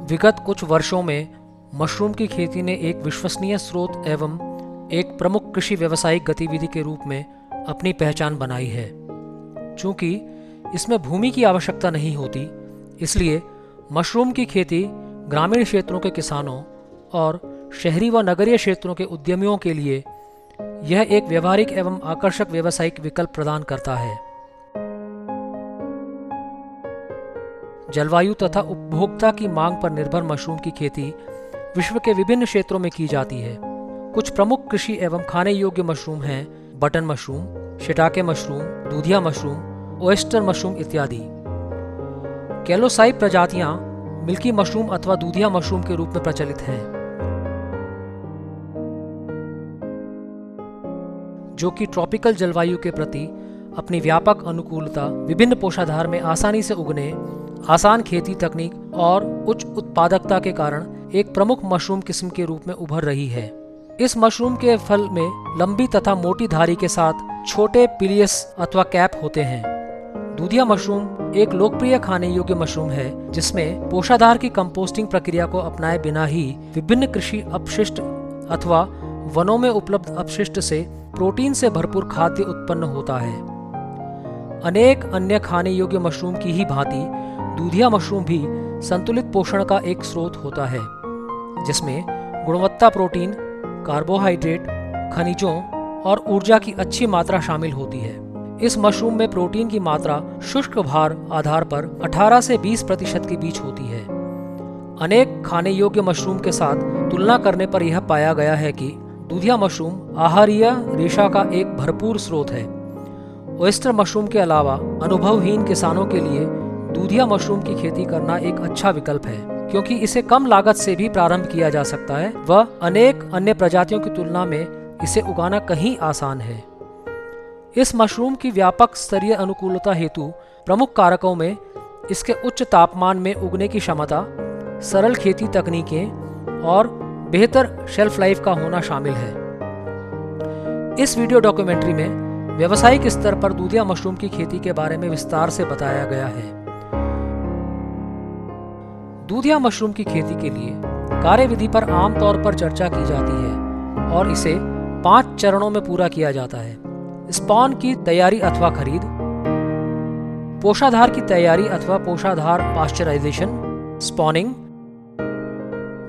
विगत कुछ वर्षों में मशरूम की खेती ने एक विश्वसनीय स्रोत एवं एक प्रमुख कृषि व्यावसायिक गतिविधि के रूप में अपनी पहचान बनाई है। चूंकि इसमें भूमि की आवश्यकता नहीं होती, इसलिए मशरूम की खेती ग्रामीण क्षेत्रों के किसानों और शहरी व नगरीय क्षेत्रों के उद्यमियों के लिए यह एक व्यवहारिक एवं आकर्षक व्यावसायिक विकल्प प्रदान करता है। जलवायु तथा उपभोक्ता की मांग पर निर्भर मशरूम की खेती विश्व के विभिन्न क्षेत्रों में की जाती है। कुछ प्रमुख कृषि एवं खाने योग्य मशरूम हैं बटन मशरूम, शिटाके मशरूम, दूधिया मशरूम, ओयस्टर मशरूम इत्यादि। कैलोसाई प्रजातियां मिल्की मशरूम अथवा दूधिया मशरूम के रूप में प्रचलित हैं, जो कि ट्रॉपिकल जलवायु के प्रति अपनी व्यापक अनुकूलता, विभिन्न पोषाधार में आसानी से उगने, आसान खेती तकनीक और उच्च उत्पादकता के कारण एक प्रमुख मशरूम किस्म के रूप में उभर रही है। इस मशरूम के फल में लंबी तथा मोटी धारी के साथ छोटे पिलियस अथवा कैप होते हैं। दूधिया मशरूम एक लोकप्रिय खाने योग्य मशरूम है, जिसमें पोषाधार की कंपोस्टिंग प्रक्रिया को अपनाए बिना ही विभिन्न कृषि अपशिष्ट अथवा वनों में उपलब्ध अपशिष्ट से प्रोटीन से भरपूर खाद्य उत्पन्न होता है। अनेक अन्य खाने योग्य मशरूम की ही भांति दूधिया मशरूम भी संतुलित पोषण का एक स्रोत होता है, जिसमें गुणवत्ता प्रोटीन, कार्बोहाइड्रेट, खनिजों और ऊर्जा की अच्छी मात्रा शामिल होती है। इस मशरूम में प्रोटीन की मात्रा शुष्क भार आधार पर 18 से 20% के बीच होती है। अनेक खाने योग्य मशरूम के साथ तुलना करने पर यह पाया गया है कि दूधिया मशरूम आहारीय रेशा का एक भरपूर स्रोत है। ओयस्टर मशरूम के अलावा अनुभवहीन किसानों के लिए दूधिया मशरूम की खेती करना एक अच्छा विकल्प है, क्योंकि इसे कम लागत से भी प्रारंभ किया जा सकता है व अनेक अन्य प्रजातियों की तुलना में इसे उगाना कहीं आसान है। इस मशरूम की व्यापक स्तरीय अनुकूलता हेतु प्रमुख कारकों में इसके उच्च तापमान में उगने की क्षमता, सरल खेती तकनीकें और बेहतर शेल्फ लाइफ का होना शामिल है। इस वीडियो डॉक्यूमेंट्री में व्यावसायिक स्तर पर दूधिया मशरूम की खेती के बारे में विस्तार से बताया गया है। दूधिया मशरूम की खेती के लिए कार्यविधि पर आमतौर पर चर्चा की जाती है और इसे 5 चरणों में पूरा किया जाता है। स्पॉन की तैयारी अथवा खरीद, पोषाधार की तैयारी अथवा पोषाधार पाश्चराइजेशन, स्पॉनिंग,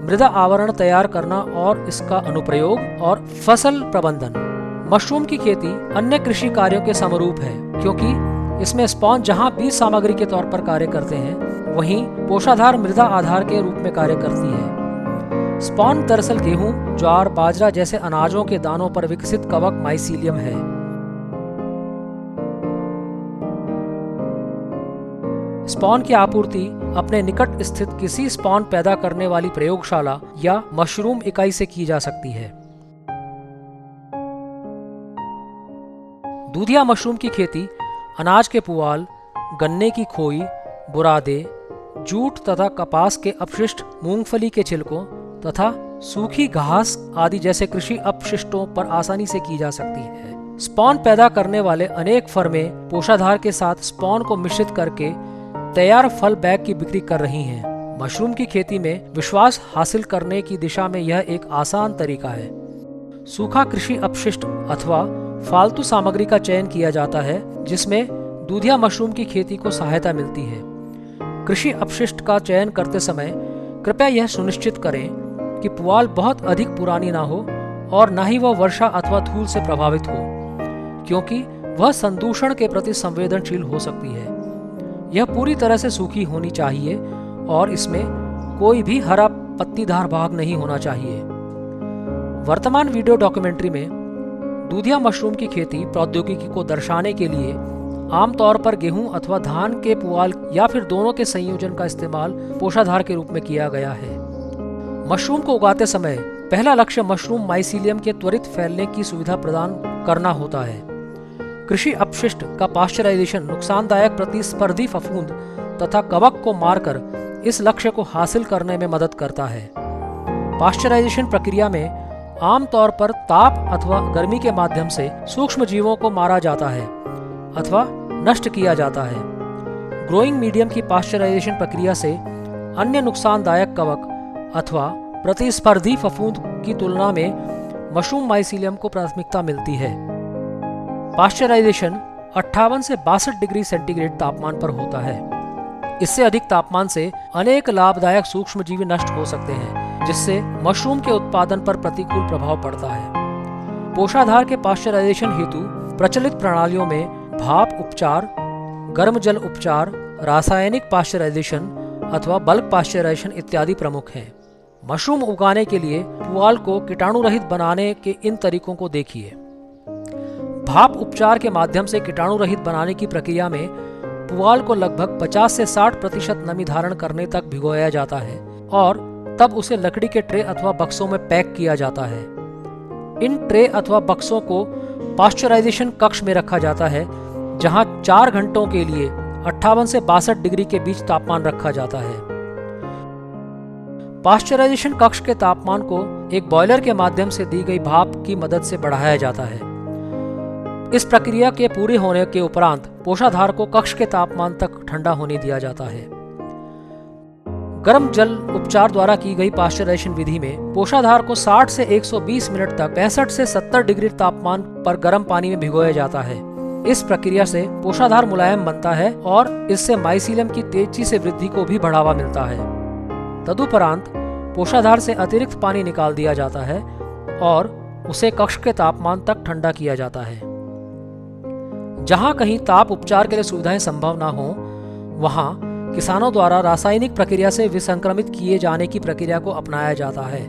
मृदा आवरण तैयार करना और इसका अनुप्रयोग और फसल प्रबंधन। मशरूम की खेती अन्य कृषि कार्यों के समरूप है, क्योंकि इसमें स्पॉन जहां बीज सामग्री के तौर पर कार्य करते हैं, वहीं पोषाधार मृदा आधार के रूप में कार्य करती है। स्पॉन दरअसल गेहूं, ज्वार, बाजरा जैसे अनाजों के दानों पर विकसित कवक माइसीलियम है। स्पॉन की आपूर्ति अपने निकट स्थित किसी स्पॉन पैदा करने वाली प्रयोगशाला या मशरूम इकाई से की जा सकती है। दूधिया मशरूम की खेती अनाज के पुआल, गन्ने की खोई, बुरादे, जूट तथा कपास के अपशिष्ट, मूंगफली के छिलकों तथा सूखी घास आदि जैसे कृषि अपशिष्टों पर आसानी से की जा सकती है। स्पॉन पैदा करने वाले अनेक फर्में पोषाधार के साथ स्पॉन को मिश्रित करके तैयार फल बैग की बिक्री कर रही हैं। मशरूम की खेती में विश्वास हासिल करने की दिशा में यह एक आसान तरीका है। सूखा कृषि अपशिष्ट अथवा फालतू सामग्री का चयन किया जाता है, जिसमें दूधिया मशरूम की खेती को सहायता मिलती है। कृषि अपशिष्ट का चयन करते समय कृपया यह सुनिश्चित करें कि पुआल बहुत अधिक पुरानी ना हो और न ही वह वर्षा अथवा धूल से प्रभावित हो, क्योंकि वह संदूषण के प्रति संवेदनशील हो सकती है। यह पूरी तरह से सूखी होनी चाहिए और इसमें कोई भी हरा पत्तीदार भाग नहीं होना चाहिए। वर्तमान वीडियो डॉक्यूमेंट्री में दूधिया मशरूम की खेती प्रौद्योगिकी को दर्शाने के लिए आमतौर पर गेहूं अथवा धान के पुआल या फिर दोनों के संयोजन का इस्तेमाल पोषाधार के रूप में किया गया है। मशरूम को उगाते समय पहला लक्ष्य मशरूम माइसीलियम के त्वरित फैलने की सुविधा प्रदान करना होता है। कृषि अपशिष्ट का पाश्चराइजेशन नुकसानदायक प्रतिस्पर्धी फफूंद तथा कवक को मारकर इस लक्ष्य को हासिल करने में मदद करता है। पाश्चराइजेशन प्रक्रिया में आमतौर पर ताप अथवा गर्मी के माध्यम से सूक्ष्म जीवों को मारा जाता है अथवा नष्ट किया जाता है। ग्रोइंग मीडियम की पाश्चराइजेशन प्रक्रिया से अन्य नुकसानदायक कवक अथवा प्रतिस्पर्धी फफूंद की तुलना में मशरूम माइसीलियम को प्राथमिकता मिलती है। पाश्चराइजेशन 58 से 62 डिग्री सेंटीग्रेड तापमान पर होता है। इससे अधिक तापमान से अनेक लाभदायक सूक्ष्मजीवी नष्ट हो सकते हैं, जिससे मशरूम के उत्पादन पर प्रतिकूल प्रभाव पड़ता है। पोषाधार के पाश्चराइजेशन हेतु प्रचलित प्रणालियों में भाप उपचार, गर्म जल उपचार, रासायनिक पाश्चराइजेशन अथवा बल्क पाश्चराइजेशन इत्यादि प्रमुख हैं। मशरूम उगाने के लिए पुआल को कीटाणु रहित बनाने के इन तरीकों को देखिए। भाप उपचार के माध्यम से कीटाणु रहित बनाने की प्रक्रिया में पुआल को लगभग 50 से 60% नमी धारण करने तक भिगोया जाता है और तब उसे लकड़ी के ट्रे अथवा बक्सों में पैक किया जाता है। इन ट्रे अथवा बक्सों को पाश्चराइजेशन कक्ष में रखा जाता है, जहां 4 घंटों के लिए 58 से 62 डिग्री के बीच तापमान रखा जाता है। पाश्चराइजेशन कक्ष के तापमान को एक बॉयलर के माध्यम से दी गई भाप की मदद से बढ़ाया जाता है। इस प्रक्रिया के पूरे होने के उपरांत पोषाधार को कक्ष के तापमान तक ठंडा होने दिया जाता है। गर्म जल उपचार द्वारा की गई पाश्चराइजेशन विधि में पोषाधार को 60 से 120 मिनट तक 65 से 70 डिग्री तापमान पर गर्म पानी में भिगोया जाता है। इस प्रक्रिया से पोषाधार मुलायम बनता है और इससे माइसीलियम की तेजी से वृद्धि को भी बढ़ावा मिलता है। तदुपरांत पोषाधार से अतिरिक्त पानी निकाल दिया जाता है और उसे कक्ष के तापमान तक ठंडा किया जाता है। जहां कहीं ताप उपचार के लिए सुविधाएं संभव न हो, वहां किसानों द्वारा रासायनिक प्रक्रिया से विसंक्रमित किए जाने की प्रक्रिया को अपनाया जाता है।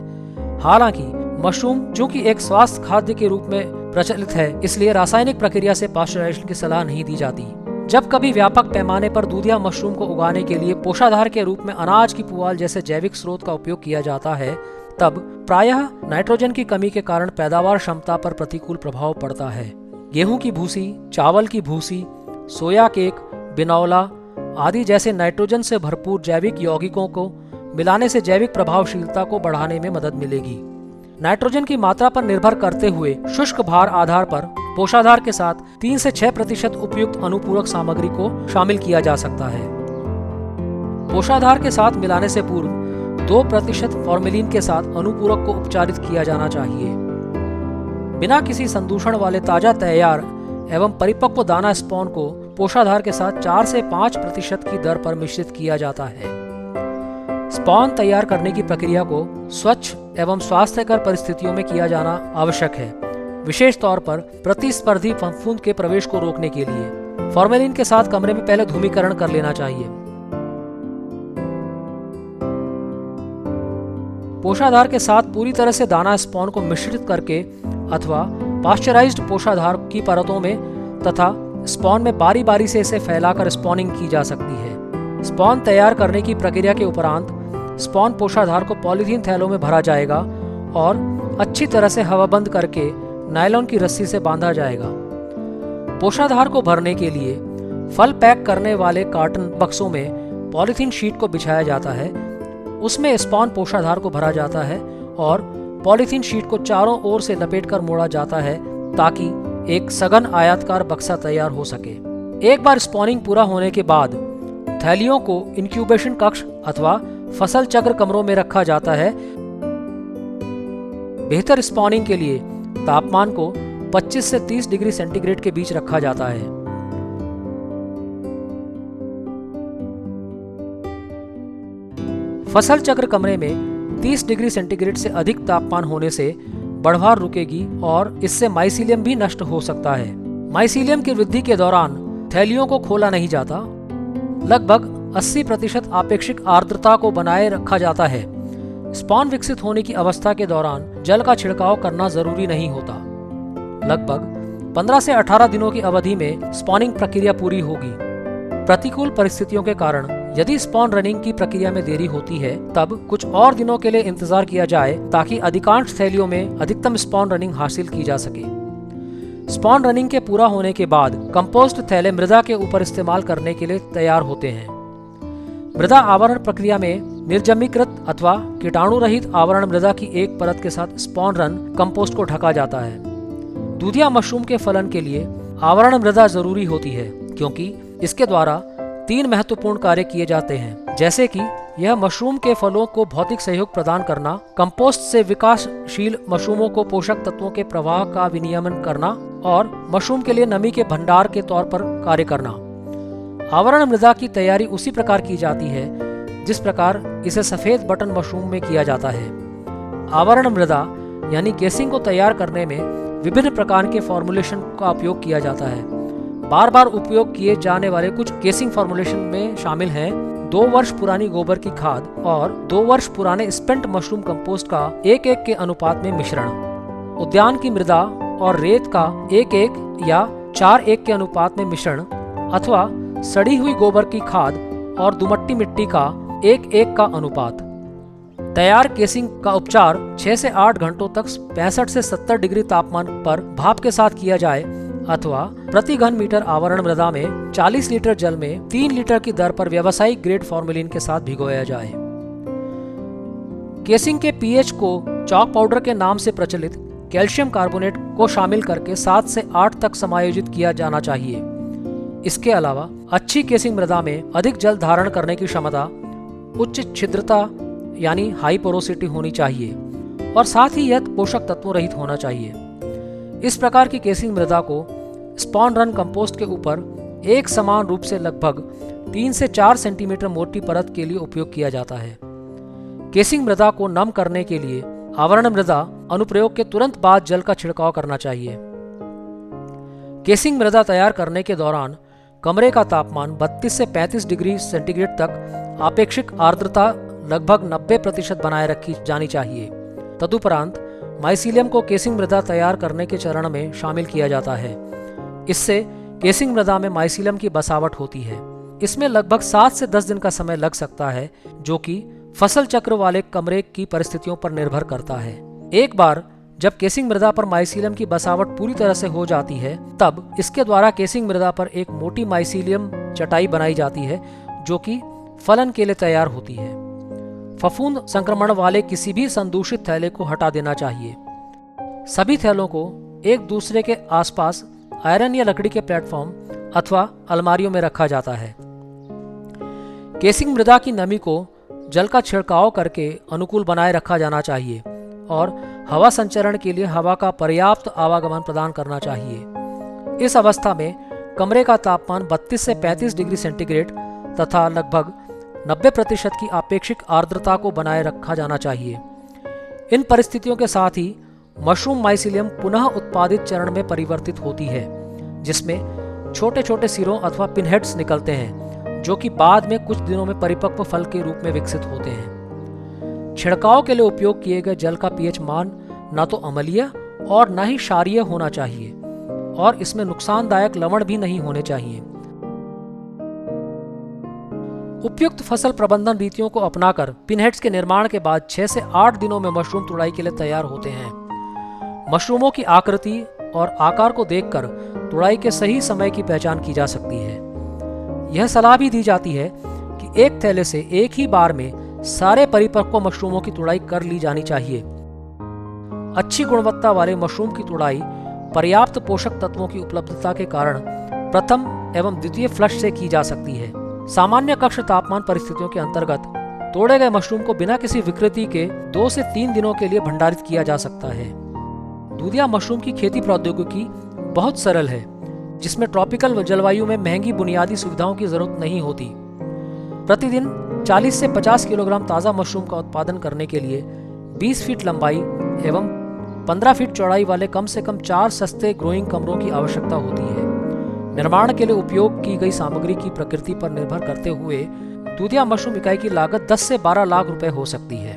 हालांकि मशरूम चूंकि एक स्वास्थ्य खाद्य के रूप में प्रचलित है, इसलिए रासायनिक प्रक्रिया से पाश्चराइजेशन की सलाह नहीं दी जाती। जब कभी व्यापक पैमाने पर दूधिया मशरूम को उगाने के लिए पोषाधार के रूप में अनाज की पुआल जैसे जैविक स्रोत का उपयोग किया जाता है, तब प्रायः नाइट्रोजन की कमी के कारण पैदावार क्षमता पर प्रतिकूल प्रभाव पड़ता है। गेहूं की भूसी, चावल की भूसी, सोया केक, बिनौला आदि जैसे नाइट्रोजन से भरपूर जैविक यौगिकों को मिलाने से जैविक प्रभावशीलता को बढ़ाने में मदद मिलेगी। नाइट्रोजन की मात्रा पर निर्भर करते हुए शुष्क भार आधार पर पोषाधार के साथ 3 से 6% उपयुक्त अनुपूरक सामग्री को शामिल किया जा सकता है। पोषाधार के साथ मिलाने से पूर्व 2% फॉर्मेलिन के साथ अनुपूरक को उपचारित किया जाना चाहिए। बिना किसी संदूषण वाले ताजा तैयार एवं परिपक्व दाना स्पॉन को पोषाधार के साथ 4 से 5% की दर पर मिश्रित किया जाता है। स्पॉन तैयार करने की प्रक्रिया को स्वच्छ एवं स्वास्थ्यकर परिस्थितियों में किया जाना आवश्यक है, विशेष तौर पर प्रतिस्पर्धी फफूंद के प्रवेश को रोकने के लिए। फॉर्मेलिन के साथ कमरे में पहले धूमीकरण कर लेना चाहिए। पोषाधार के साथ पूरी तरह से दाना स्पॉन को मिश्रित करके अथवा पाश्चराइज्ड पोषाधार की परतों में तथा स्पॉन में बारी बारी से इसे फैलाकर स्पॉनिंग की जा सकती है। स्पॉन तैयार करने की प्रक्रिया के उपरांत स्पॉन पोषाधार को पॉलीथीन थैलों में भरा जाएगा और अच्छी तरह से हवाबंद करके नायलॉन की रस्सी से बांधा जाएगा। पोषाधार को भरने के लिए फल पैक करने वाले कार्टन बक्सों में पॉलीथीन शीट को बिछाया जाता है। उसमें स्पॉन पोषाधार को भरा जाता है और पॉलीथीन शीट को चारों ओर से लपेटकर मोड़ा जाता है ताकि एक सघन आयताकार बक्सा तैयार हो सके। एक बार स्पॉनिंग पूरा होने के बाद थैलियों को इंक्यूबेशन कक्ष अथवा फसल चक्र कमरों में रखा जाता है। बेहतर स्पॉनिंग के लिए तापमान को 25 से 30 डिग्री सेंटीग्रेड के बीच रखा जाता है। फसल चक्र कमरे में 30 डिग्री सेंटीग्रेड से अधिक तापमान होने से बढ़वार रुकेगी और इससे माइसीलियम भी नष्ट हो सकता है। माइसीलियम की वृद्धि के दौरान थैलियों को खोला नहीं जाता। लगभग 80% आपेक्षिक आर्द्रता को बनाए रखा जाता है। स्पॉन विकसित होने की अवस्था के दौरान जल का छिड़काव करना जरूरी नहीं होता। लगभग 15 से 18 दिनों की अवधि में स्पॉनिंग प्रक्रिया पूरी होगी। प्रतिकूल परिस्थितियों के कारण यदि स्पॉन रनिंग की प्रक्रिया में देरी होती है, तब कुछ और दिनों के लिए इंतजार किया जाए ताकि अधिकांश थैलियों में अधिकतम स्पॉन रनिंग हासिल की जा सके। स्पॉन रनिंग के पूरा होने के बाद कंपोस्ट थैले मृदा के ऊपर इस्तेमाल करने के लिए तैयार होते हैं। मृदा आवरण प्रक्रिया में निर्जमीकृत अथवा कीटाणु रहित आवरण मृदा की एक परत के साथ स्पॉन रन कंपोस्ट को ढका जाता है। दूधिया मशरूम के फलन के लिए आवरण मृदा जरूरी होती है, क्योंकि इसके द्वारा 3 महत्वपूर्ण कार्य किए जाते हैं, जैसे कि यह मशरूम के फलों को भौतिक सहयोग प्रदान करना, कंपोस्ट से विकासशील मशरूमों को पोषक तत्वों के प्रवाह का विनियमन करना और मशरूम के लिए नमी के भंडार के तौर पर कार्य करना। आवरण मृदा की तैयारी उसी प्रकार की जाती है जिस प्रकार इसे सफेद बटन मशरूम में किया जाता है। आवरण मृदा यानी केसिंग को तैयार करने में विभिन्न प्रकार के फॉर्मुलेशन का उपयोग किया जाता है। बार बार उपयोग किए जाने वाले कुछ केसिंग फॉर्मुलेशन में शामिल हैं 2 वर्ष पुरानी गोबर की खाद और 2 वर्ष पुराने स्पेंट मशरूम कंपोस्ट का 1:1 के अनुपात में मिश्रण, उद्यान की मृदा और रेत का 1:1 या 4:1 के अनुपात में मिश्रण, अथवा सड़ी हुई गोबर की खाद और दुमट्टी मिट्टी का 1:1 का अनुपात। तैयार केसिंग का उपचार 6 से 8 घंटों तक 65 से 70 डिग्री तापमान पर भाप के साथ किया जाए अथवा प्रति घन मीटर आवरण मृदा में 40 लीटर जल में 3 लीटर की दर पर व्यावसायिक ग्रेड फॉर्मेलिन के साथ भिगोया जाए। केसिंग के पीएच को चॉक पाउडर के नाम से प्रचलित कैल्शियम कार्बोनेट को शामिल करके 7 से 8 तक समायोजित किया जाना चाहिए। इसके अलावा अच्छी केसिंग मृदा में अधिक जल धारण करने की क्षमता, उच्च छिद्रता यानी हाई पोरोसिटी होनी चाहिए और साथ ही यह पोषक तत्वों रहित होना चाहिए। इस प्रकार की केसिंग मृदा को स्पॉन रन कंपोस्ट के ऊपर एक समान रूप से लगभग 3 से 4 सेंटीमीटर मोटी परत के लिए उपयोग किया जाता है। केसिंग मृदा को नम करने के लिए आवरण मृदा अनुप्रयोग के तुरंत बाद जल का छिड़काव करना चाहिए। केसिंग मृदा तैयार करने के दौरान कमरे का तापमान 32 से 35 डिग्री सेंटीग्रेड तक, अपेक्षित आर्द्रता लगभग 90% बनाए रखी जानी चाहिए। तदुपरांत माइसीलियम को केसिंग मृदा तैयार करने के चरण में शामिल किया जाता है। इससे केसिंग मृदा में माइसीलियम की बसावट होती है। इसमें लगभग 7 से 10 दिन का समय लग सकता है, जो कि फसल चक्र वाले कमरे की परिस्थितियों पर निर्भर करता है। एक बार जब केसिंग मृदा पर माइसीलियम की बसावट पूरी तरह से हो जाती है, तब इसके द्वारा केसिंग मृदा पर एक मोटी माइसीलियम चटाई बनाई जाती है, जो कि फलन के लिए तैयार होती है। फफूंद संक्रमण वाले किसी भी संदूषित थैले को हटा देना चाहिए। सभी थैलों को एक दूसरे के आसपास आयरन या लकड़ी के प्लेटफॉर्म अथवा अलमारियों में रखा जाता है। केसिंग मृदा की नमी को जल का छिड़काव करके अनुकूल बनाए रखा जाना चाहिए और हवा संचरण के लिए हवा का पर्याप्त आवागमन प्रदान करना चाहिए। इस अवस्था में कमरे का तापमान 32 से 35 डिग्री सेंटीग्रेड तथा लगभग 90% की अपेक्षित आर्द्रता को बनाए रखा जाना चाहिए। इन परिस्थितियों के साथ ही मशरूम माइसीलियम पुनः उत्पादित चरण में परिवर्तित होती है, जिसमें छोटे छोटे सिरों अथवा पिनहेड्स निकलते हैं, जो कि बाद में कुछ दिनों में परिपक्व फल के रूप में विकसित होते हैं। छिड़काव के लिए उपयोग किए गए जल का पीएच मान न तो अम्लीय और न ही क्षारीय होना चाहिए और इसमें नुकसानदायक लवण भी नहीं होने चाहिए। उपयुक्त फसल प्रबंधन रीतियों को अपनाकर पिनहेड्स के निर्माण के बाद 6 से 8 दिनों में मशरूम तुड़ाई के लिए तैयार होते हैं। मशरूमों की आकृति और आकार को देखकर तुड़ाई के सही समय की पहचान की जा सकती है। यह सलाह भी दी जाती है कि एक थैले से एक ही बार में सारे परिपक्व मशरूमों की तुड़ाई कर ली जानी चाहिए। अच्छी गुणवत्ता वाले मशरूम की तुड़ाई पर्याप्त पोषक तत्वों की उपलब्धता के कारण प्रथम एवं द्वितीय फ्लश से की जा सकती है। सामान्य कक्ष तापमान परिस्थितियों के अंतर्गत तोड़े गए मशरूम को बिना किसी विकृति के 2 से 3 दिनों के लिए भंडारित किया जा सकता है। दूधिया मशरूम की खेती प्रौद्योगिकी बहुत सरल है, जिसमें ट्रॉपिकल जलवायु में महंगी बुनियादी सुविधाओं की जरूरत नहीं होती। प्रतिदिन 40 से 50 किलोग्राम ताज़ा मशरूम का उत्पादन करने के लिए 20 फीट लंबाई एवं 15 फीट चौड़ाई वाले कम से कम 4 सस्ते ग्रोइंग कमरों की आवश्यकता होती है। निर्माण के लिए उपयोग की गई सामग्री की प्रकृति पर निर्भर करते हुए दूधिया मशरूम इकाई की लागत 10 से 12 लाख रुपए हो सकती है।